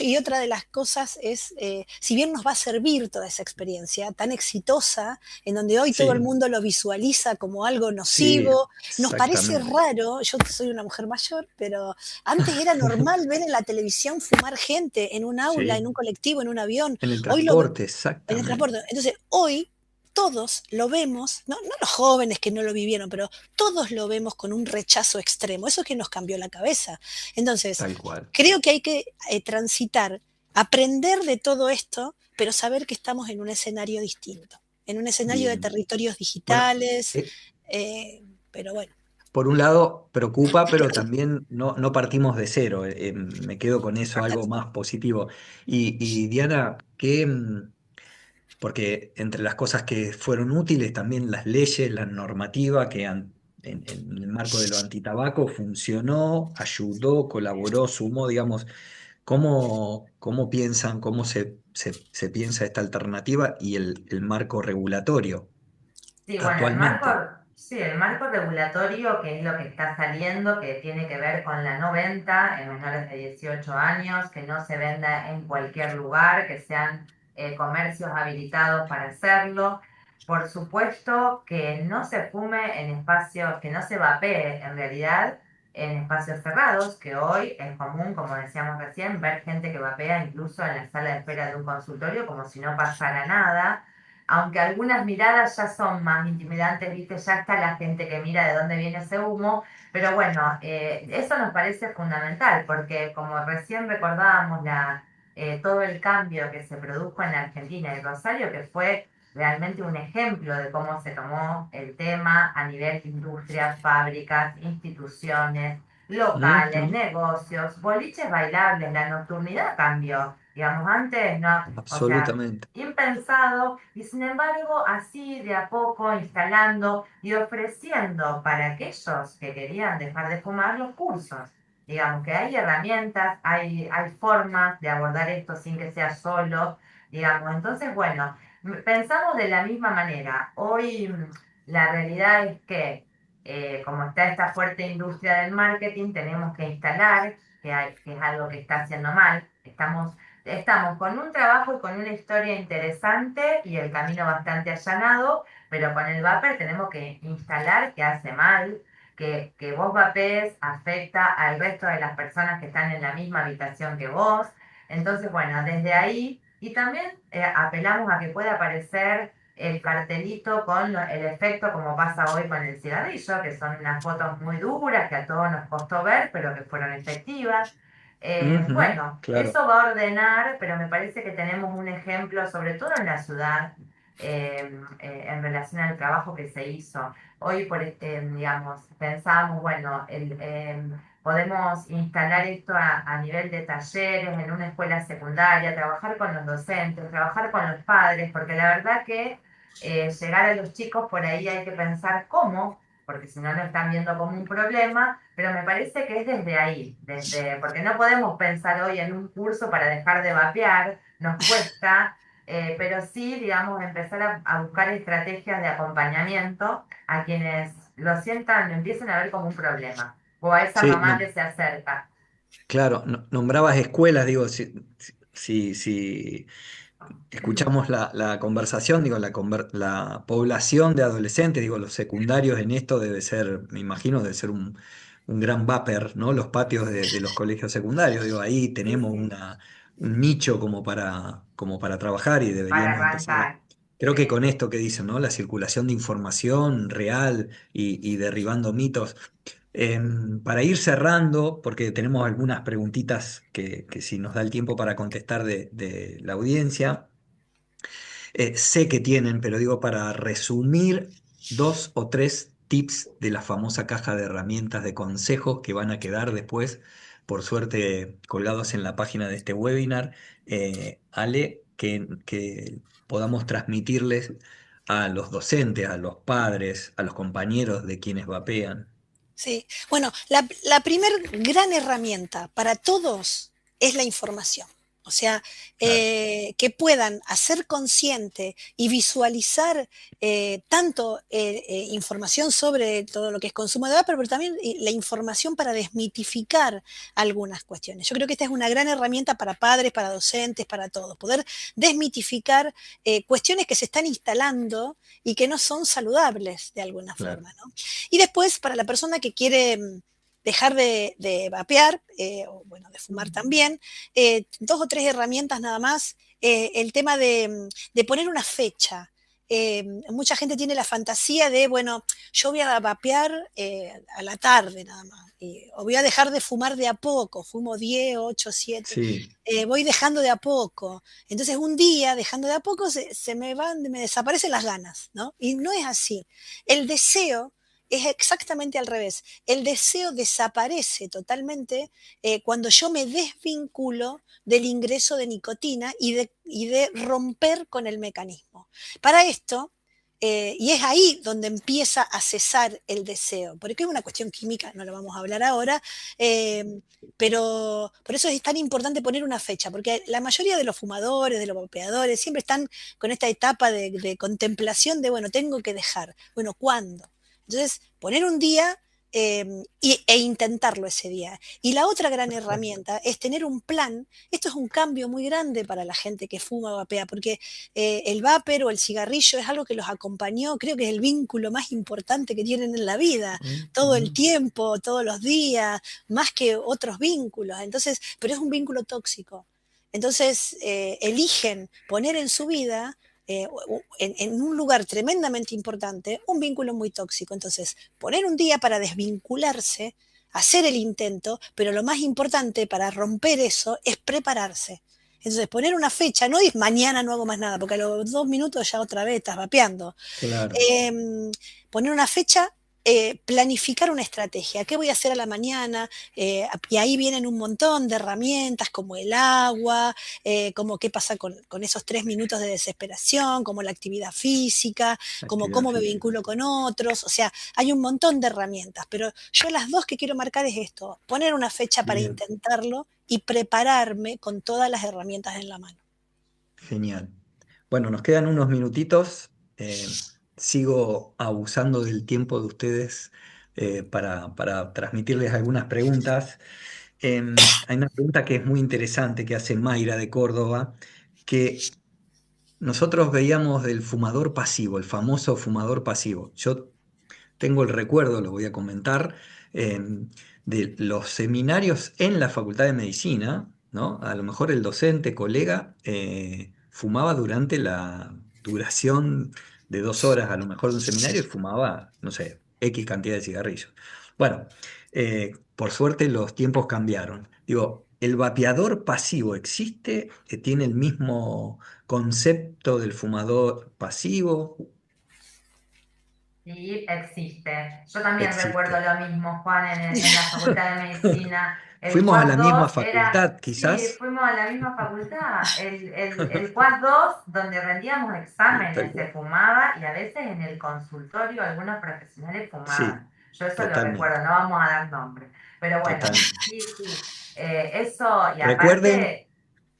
y otra de las cosas es, si bien nos va a servir toda esa experiencia tan exitosa, en donde hoy todo el Sí, mundo lo visualiza como algo sí, nocivo, nos parece exactamente. raro, yo soy una mujer mayor, pero antes era normal ver en la televisión fumar gente en un aula, en Sí, un colectivo, en un avión. en el Hoy lo, transporte, en el exactamente. transporte. Entonces, hoy todos lo vemos, no los jóvenes que no lo vivieron, pero todos lo vemos con un rechazo extremo. Eso es que nos cambió la cabeza. Entonces, Tal cual. creo que hay que transitar, aprender de todo esto, pero saber que estamos en un escenario distinto, en un escenario de Bien. territorios Bueno, digitales, eh, pero bueno. por un lado preocupa, pero también no partimos de cero. Me quedo con eso, algo más positivo. Y Diana, porque entre las cosas que fueron útiles, también las leyes, la normativa en el marco de lo antitabaco funcionó, ayudó, colaboró, sumó, digamos, ¿cómo piensan, se piensa esta alternativa y el marco regulatorio sí, bueno, actualmente? sí, el marco regulatorio, que es lo que está saliendo, que tiene que ver con la no venta en menores de 18 años, que no se venda en cualquier lugar, que sean comercios habilitados para hacerlo. Por supuesto que no se fume en espacios, que no se vapee en realidad en espacios cerrados, que hoy es común, como decíamos recién, ver gente que vapea incluso en la sala de espera de un consultorio como si no pasara nada, aunque algunas miradas ya son más intimidantes, ¿viste? Ya está la gente que mira de dónde viene ese humo, pero bueno, eso nos parece fundamental, porque como recién recordábamos todo el cambio que se produjo en Argentina y Rosario, que fue realmente un ejemplo de cómo se tomó el tema a nivel de industrias, fábricas, instituciones, locales, Ujú. negocios, boliches bailables, la nocturnidad cambió. Digamos, antes no, o sea, Absolutamente. impensado, y sin embargo, así de a poco instalando y ofreciendo para aquellos que querían dejar de fumar los cursos. Digamos que hay herramientas, hay formas de abordar esto sin que sea solo, digamos. Entonces, bueno, pensamos de la misma manera. Hoy la realidad es que, como está esta fuerte industria del marketing, tenemos que instalar, que es algo que está haciendo mal. Estamos con un trabajo y con una historia interesante y el camino bastante allanado, pero con el vapor tenemos que instalar que hace mal, que vos vapees afecta al resto de las personas que están en la misma habitación que vos. Entonces, bueno, desde ahí, y también apelamos a que pueda aparecer el cartelito con el efecto como pasa hoy con el cigarrillo, que son unas fotos muy duras que a todos nos costó ver, pero que fueron efectivas. Ujú, Bueno, claro. eso va a ordenar, pero me parece que tenemos un ejemplo, sobre todo en la ciudad, en relación al trabajo que se hizo. Hoy, digamos, pensábamos, bueno, podemos instalar esto a nivel de talleres en una escuela secundaria, trabajar con los docentes, trabajar con los padres, porque la verdad que llegar a los chicos por ahí hay que pensar cómo, porque si no lo están viendo como un problema, pero me parece que es desde ahí, porque no podemos pensar hoy en un curso para dejar de vapear, nos cuesta, pero sí, digamos, empezar a buscar estrategias de acompañamiento a quienes lo sientan, lo empiecen a ver como un problema, o a esa Sí, mamá que se acerca. claro, nombrabas escuelas, digo, si escuchamos la conversación, digo, la población de adolescentes, digo, los secundarios en esto debe ser, me imagino, debe ser un gran vapor, ¿no? Los patios de los colegios secundarios, digo, ahí Sí, tenemos sí, un nicho como para trabajar y para deberíamos empezar arrancar. creo que Sí. con esto que dicen, ¿no? La circulación de información real y derribando mitos. Para ir cerrando, porque tenemos algunas preguntitas que si nos da el tiempo para contestar de la audiencia. Sé que tienen, pero digo para resumir dos o tres tips de la famosa caja de herramientas de consejos que van a quedar después, por suerte, colgados en la página de este webinar. Ale, que podamos transmitirles a los docentes, a los padres, a los compañeros de quienes vapean. Sí, bueno, la primer gran herramienta para todos es la información. O sea, Claro. que puedan hacer consciente y visualizar tanto información sobre todo lo que es consumo de vapor, pero también la información para desmitificar algunas cuestiones. Yo creo que esta es una gran herramienta para padres, para docentes, para todos, poder desmitificar cuestiones que se están instalando y que no son saludables de alguna Claro. forma, ¿no? Y después, para la persona que quiere dejar de vapear, o bueno, de fumar también, dos o tres herramientas nada más. El tema de poner una fecha. Mucha gente tiene la fantasía de, bueno, yo voy a vapear a la tarde nada más, o voy a dejar de fumar de a poco, fumo 10, 8, 7, Sí, voy dejando de a poco. Entonces un día, dejando de a poco, se me van, me desaparecen las ganas, ¿no? Y no es así. El deseo es exactamente al revés. El deseo desaparece totalmente cuando yo me desvinculo del ingreso de nicotina y de romper con el mecanismo. Para esto, y es ahí donde empieza a cesar el deseo, porque es una cuestión química, no lo vamos a hablar ahora, eh, pero por eso es tan importante poner una fecha, porque la mayoría de los fumadores, de los vapeadores, siempre están con esta etapa de contemplación de, bueno, tengo que dejar, bueno, ¿cuándo? Entonces, poner un día e intentarlo ese día. Y la otra gran perfecto. herramienta es tener un plan. Esto es un cambio muy grande para la gente que fuma o vapea, porque el vapor o el cigarrillo es algo que los acompañó, creo que es el vínculo más importante que tienen en la vida, todo el Ujú. tiempo, todos los días, más que otros vínculos. Entonces, pero es un vínculo tóxico. Entonces, eligen poner en su vida en un lugar tremendamente importante, un vínculo muy tóxico. Entonces, poner un día para desvincularse, hacer el intento, pero lo más importante para romper eso es prepararse. Entonces, poner una fecha, no es mañana no hago más nada, porque a los 2 minutos ya otra vez estás vapeando. Claro. Eh, Poner una fecha, planificar una estrategia. ¿Qué voy a hacer a la mañana? Y ahí vienen un montón de herramientas como el agua, como qué pasa con esos 3 minutos de desesperación, como la actividad física, como Actividad cómo me física. vinculo con otros. O sea, hay un montón de herramientas, pero yo las dos que quiero marcar es esto, poner una fecha para Bien. intentarlo y prepararme con todas las herramientas en la mano. Genial. Bueno, nos quedan unos minutitos. Sigo abusando del tiempo de ustedes para transmitirles algunas preguntas. Hay una pregunta que es muy interesante que hace Mayra de Córdoba, que nosotros veíamos del fumador pasivo, el famoso fumador pasivo. Yo tengo el recuerdo, lo voy a comentar, eh, de los seminarios en la Facultad de Medicina, ¿no? A lo mejor el docente, colega, fumaba durante la duración de 2 horas, a lo mejor de un seminario, y fumaba, no sé, X cantidad de cigarrillos. Bueno, por suerte los tiempos cambiaron. Digo, ¿el vapeador pasivo existe? ¿Tiene el mismo concepto del fumador pasivo? Sí, existe. Yo también recuerdo Existe. lo mismo, Juan, en la Facultad de Medicina. El Fuimos a la CUAS misma 2 era, facultad, sí, quizás. fuimos a la misma facultad. El CUAS 2, donde rendíamos Tal exámenes, se cual. fumaba y a veces en el consultorio algunos profesionales Sí, fumaban. Yo eso lo recuerdo, totalmente, no vamos a dar nombre. Pero bueno, totalmente. sí, sí. Eso, y Recuerden, aparte,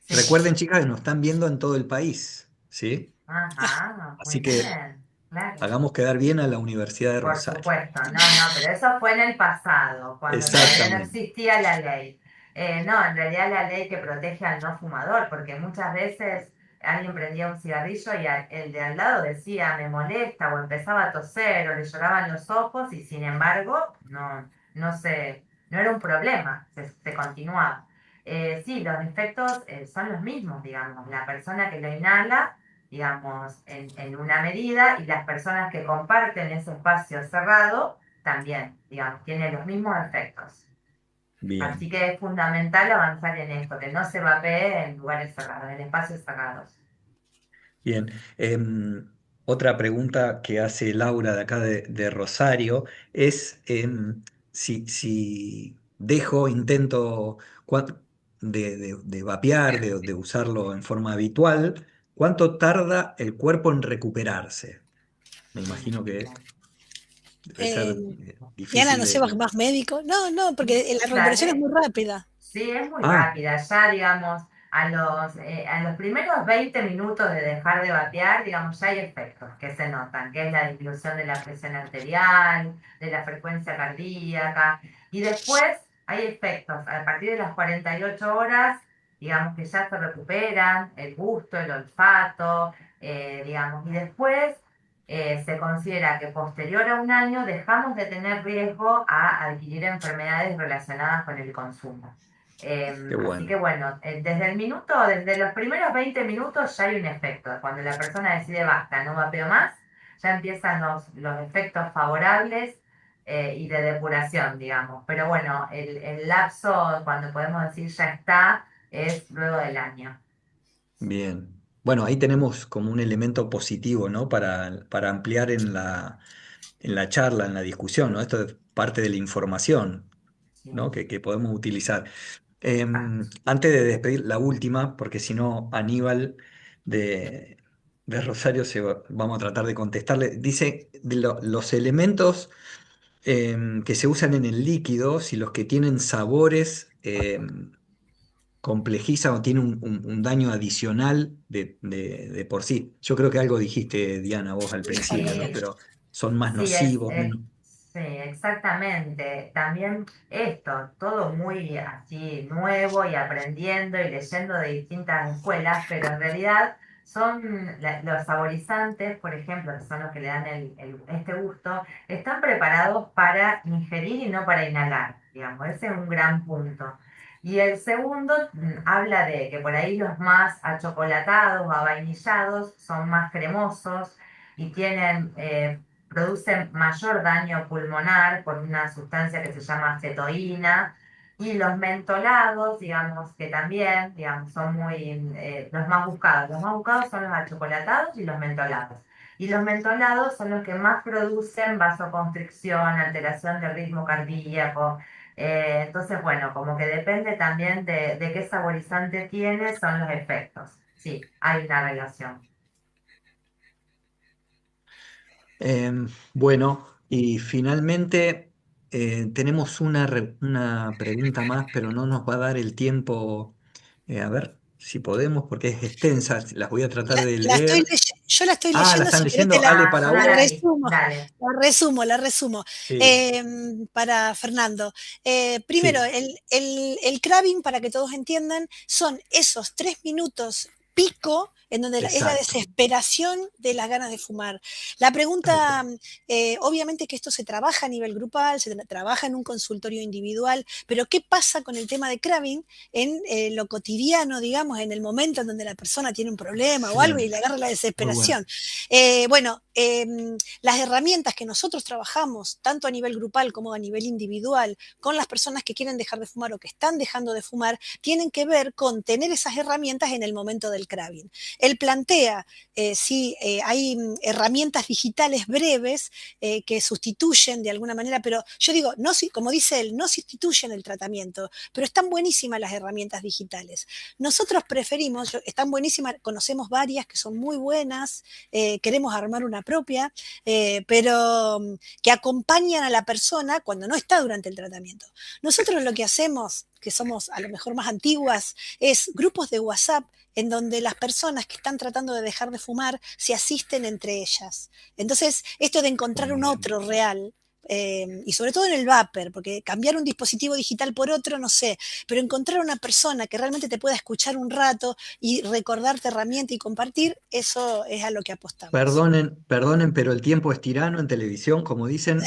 sí. recuerden, chicas, que nos están viendo en todo el país, ¿sí? Ajá, muy Así que bien, claro. hagamos quedar bien a la Universidad de Por Rosario. supuesto, no, no, pero eso fue en el pasado, cuando todavía no Exactamente. existía la ley. No, en realidad la ley que protege al no fumador, porque muchas veces alguien prendía un cigarrillo y el de al lado decía me molesta o empezaba a toser o le lloraban los ojos y sin embargo no era un problema, se continuaba. Sí, los efectos son los mismos, digamos, la persona que lo inhala digamos, en una medida, y las personas que comparten ese espacio cerrado también, digamos, tienen los mismos efectos. Así Bien. que es fundamental avanzar en esto, que no se vapee en lugares cerrados, en espacios cerrados. Bien, otra pregunta que hace Laura de acá de Rosario es si dejo, intento de vapear, de usarlo en forma habitual, ¿cuánto tarda el cuerpo en recuperarse? Me imagino que Bien. debe ser Eh, Diana, difícil no sé, de... más médico. No, no, porque la recuperación es muy Dale. rápida. Sí, es muy Ah, rápida. Ya, digamos, a los primeros 20 minutos de dejar de batear, digamos, ya hay efectos que se notan, que es la disminución de la presión arterial, de la frecuencia cardíaca. Y después hay efectos. A partir de las 48 horas, digamos que ya se recuperan el gusto, el olfato, digamos. Y después se considera que posterior a un año dejamos de tener riesgo a adquirir enfermedades relacionadas con el consumo. qué Así que bueno. bueno, desde los primeros 20 minutos ya hay un efecto. Cuando la persona decide basta, no vapeo más, ya empiezan los efectos favorables y de depuración, digamos. Pero bueno, el lapso, cuando podemos decir ya está, es luego del año. Bien. Bueno, ahí tenemos como un elemento positivo, ¿no? Para ampliar en la charla, en la discusión, ¿no? Esto es parte de la información, Sí, ¿no? Que podemos utilizar. exacto. Antes de despedir la última, porque si no, Aníbal de, de Rosario vamos a tratar de contestarle. Dice los elementos que se usan en el líquido, si los que tienen sabores complejizan o tienen un daño adicional de por sí. Yo creo que algo dijiste, Diana, vos al principio, ¿no? Sí, Pero son más sí, nocivos, menos. sí, exactamente. También esto, todo muy así nuevo y aprendiendo y leyendo de distintas escuelas, pero en realidad son los saborizantes, por ejemplo, que son los que le dan este gusto, están preparados para ingerir y no para inhalar, digamos. Ese es un gran punto. Y el segundo habla de que por ahí los más achocolatados, avainillados, son más cremosos y producen mayor daño pulmonar por una sustancia que se llama acetoína. Y los mentolados, digamos, que también, digamos, son los más buscados. Los más buscados son los achocolatados y los mentolados. Y los mentolados son los que más producen vasoconstricción, alteración del ritmo cardíaco. Entonces, bueno, como que depende también de qué saborizante tiene, son los efectos. Sí, hay una relación. Bueno, y finalmente tenemos una pregunta más, pero no nos va a dar el tiempo. A ver si podemos, porque es extensa. Las voy a tratar de leer. Yo la estoy Ah, ¿la leyendo, están si querés leyendo? Ale, Yo para no la la vos. leí. resumo. Dale. La resumo. Sí, Para Fernando. Primero, sí, el crabbing, para que todos entiendan, son esos 3 minutos. pico en donde es la Exacto, desesperación de las ganas de fumar. La tal pregunta, cual. obviamente que esto se trabaja a nivel grupal, se trabaja en un consultorio individual, pero ¿qué pasa con el tema de craving en lo cotidiano, digamos, en el momento en donde la persona tiene un problema o algo y le Excelente, agarra la muy bueno. desesperación? Bueno, las herramientas que nosotros trabajamos, tanto a nivel grupal como a nivel individual, con las personas que quieren dejar de fumar o que están dejando de fumar, tienen que ver con tener esas herramientas en el momento del craving. Él plantea si hay herramientas digitales breves que sustituyen de alguna manera, pero yo digo, no, como dice él, no sustituyen el tratamiento, pero están buenísimas las herramientas digitales. Nosotros preferimos, están buenísimas, conocemos varias que son muy buenas, queremos armar una propia, pero que acompañan a la persona cuando no está durante el tratamiento. Nosotros lo que hacemos, que somos a lo mejor más antiguas, es grupos de WhatsApp en donde las personas que están tratando de dejar de fumar se asisten entre ellas. Entonces, esto de encontrar Muy un bien. otro real, y sobre todo en el vapor, porque cambiar un dispositivo digital por otro, no sé, pero encontrar una persona que realmente te pueda escuchar un rato y recordarte herramienta y compartir, eso es a lo que apostamos. Perdonen, pero el tiempo es tirano en televisión, como dicen,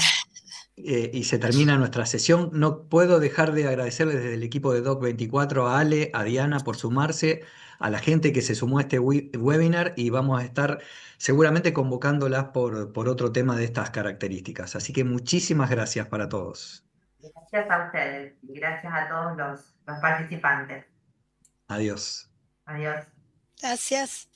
y se termina nuestra sesión. No puedo dejar de agradecerle desde el equipo de Doc24 a Ale, a Diana por sumarse, a la gente que se sumó a este webinar y vamos a estar seguramente convocándolas por otro tema de estas características. Así que muchísimas gracias para todos. Gracias a ustedes y gracias a todos los participantes. Adiós. Adiós. Gracias.